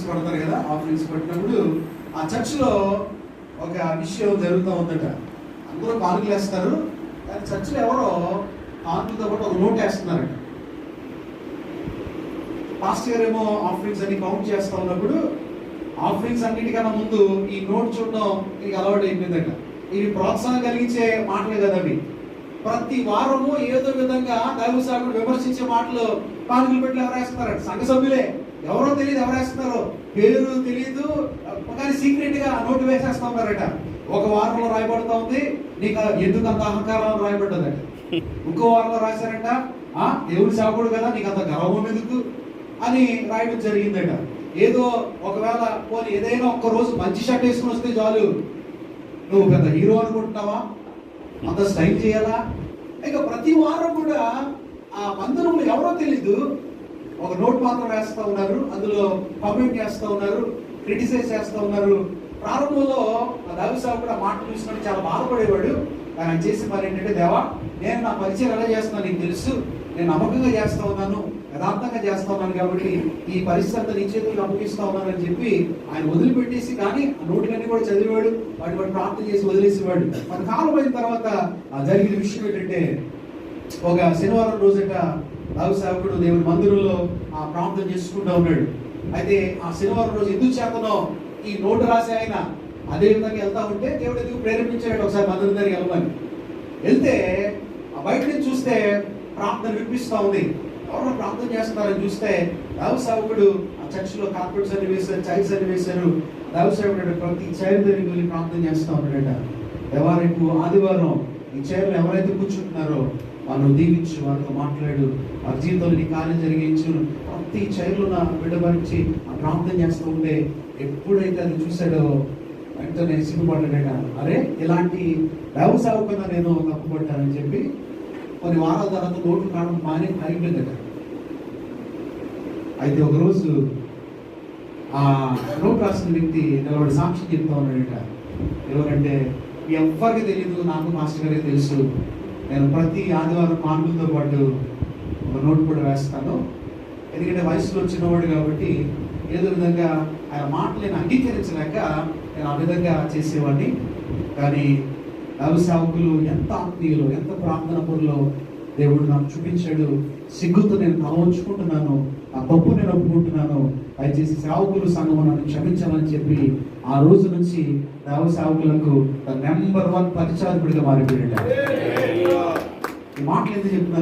పడతారు కదా, ఆఫరింగ్స్ పట్టినప్పుడు ఆ చర్చిలో ఒక విషయం జరుగుతూ ఉందట. అందరూ కానుకలు వేస్తారు, కానీ చర్చిలో ఎవరో కానుకలతో పాటు ఒక నోట్ వేస్తున్నారట. పాస్ట్ గారు ఏమో ఆఫరింగ్స్ అన్ని కౌంట్ చేస్తూ ఉన్నప్పుడు ఆఫరింగ్స్ అన్నిటికన్నా ముందు ఈ నోట్ చూడడం ఇది అలవాటు అయిపోయిందట. ఇవి ప్రోత్సాహం కలిగించే మాటలే కదా అవి. ప్రతి వారము ఏదో విధంగా దైవ సేవకుడు విమర్శించే మాటలు కానుకలు పెట్టి ఎవరు వేస్తున్నారట. సంఘ సభ్యులే, ఎవరో తెలియదు ఎవరు వేస్తున్నారో, పేరు తెలియదు, కానీ సీక్రెట్ గా నోటు వేసేస్తా ఉన్నారట. ఒక వారంలో రాయబడుతూ ఉంది, నీకు ఎందుకు అంత అహంకారం రాయబడ్డదట. ఇంకో వారంలో రాశారంట, దేవుడి సేవకుడు కదా నీకు అంత గర్వం ఎందుకు అని రాయడం జరిగిందట. ఏదో ఒకవేళ పోనీ ఏదైనా ఒక్క రోజు మంచి షర్ట్ వేసుకుని వస్తే చాలు, నువ్వు పెద్ద హీరో అనుకుంటున్నావా, అంత స్టైల్ చేయాలా. ఇక ప్రతి వారం కూడా ఆ మందిరంలో ఎవరో తెలీదు ఒక నోట్ మాత్రం వేస్తూ ఉన్నారు, అందులో కామెంట్ చేస్తూ ఉన్నారు, క్రిటిసైజ్ చేస్తూ ఉన్నారు. ప్రారంభంలో ఆ దైవ సేవకుడు ఆ మాటలు చూసినట్టు చాలా బాధపడేవాడు. కానీ ఆయన చేసే పని ఏంటంటే, దేవా నేను నా పరిచయం ఎలా చేస్తున్నాను నీకు తెలుసు, నేను నమ్మకంగా చేస్తూ ఉన్నాను, యథార్థంగా చేస్తా ఉన్నాను, కాబట్టి ఈ పరిస్థితి నీ చేతులకు అప్పగిస్తా ఉన్నాను అని చెప్పి ఆయన వదిలిపెట్టేసి, కానీ ఆ నోట్లన్నీ కూడా చదివాడు, వాటి ప్రార్థన చేసి వదిలేసేవాడు. కొంతకాలం అయిన తర్వాత జరిగిన విషయం ఏంటంటే, ఒక శనివారం రోజట దైవ సేవకుడు దేవుడి మందిరంలో ప్రార్థన చేసుకుంటూ ఉన్నాడు. అయితే ఆ శనివారం రోజు ఎందుకు చేతనో ఈ నోటు రాసి ఆయన అదే విధంగా వెళ్తా ఉంటే దేవుడు ఎందుకు ప్రేరేపించాడు ఒకసారి మందిరం దగ్గరికి వెళ్ళమని. వెళ్తే బయట నుంచి చూస్తే ప్రార్థన వినిపిస్తూ ఉంది. ఎవరో ప్రార్థన చేస్తున్నారని చూస్తే దైవ సేవకుడు ఆ చర్చిలో కార్పెట్స్ అన్ని వేశారు, చైర్స్ అన్ని వేశారు. దైవ సేవకుడు ప్రతి చైర్ దగ్గరికి వెళ్ళి ప్రార్థన చేస్తూ ఉన్నాడట. రేపు ఆదివారం ఈ చైర్లో ఎవరైతే కూర్చుంటున్నారో వాళ్ళు దీవించు, వాళ్ళతో మాట్లాడు, వారి జీవితంలో నీ కార్యం జరిగించు. ప్రతి చైర్లో నా బిడ్డపరిచి ఆ ప్రార్థన చేస్తూ ఉంటే ఎప్పుడైతే అది చూశాడో వెంటనే సిగ్గుపడ్డాడట. అరే ఇలాంటి దైవ సేవకున్నా నేను తప్పుపడ్డానని చెప్పి కొన్ని వారాల తర్వాత నోట్లు కావడం ఆగిపోయిందట. అయితే ఒకరోజు ఆ నోటు రాసిన వ్యక్తి నిలబడి సాక్షి చెప్తా ఉన్నాడట. ఎవరంటే ఎవరికి తెలియదు, నాకు మాస్టర్ గారికి తెలుసు, నేను ప్రతి ఆదివారం కానుకలతో పాటు ఒక నోటు కూడా వేస్తాను. ఎందుకంటే వయసులో చిన్నవాడు కాబట్టి ఏదో విధంగా ఆయన మాటలు నేను అంగీకరించలేక నేను ఆ విధంగా చేసేవాడిని. కానీ దైవ సేవకులు ఎంత ఆత్మీయులు, ఎంత ప్రార్థన పరులో దేవుడు నాకు చూపించాడు. సిగ్గుతో నేను తలవంచుకుంటున్నాను, ఆ తప్పు నేను ఒప్పుకుంటున్నాను, దయచేసి సేవకులు సంఘం నన్ను క్షమించాలని చెప్పి ఆ రోజు నుంచి దైవ సేవకులకు నెంబర్ 1 పరిచారకుడిగా మారిపోయాడు. ఈ మాటలు ఎందుకు చెప్తున్నాను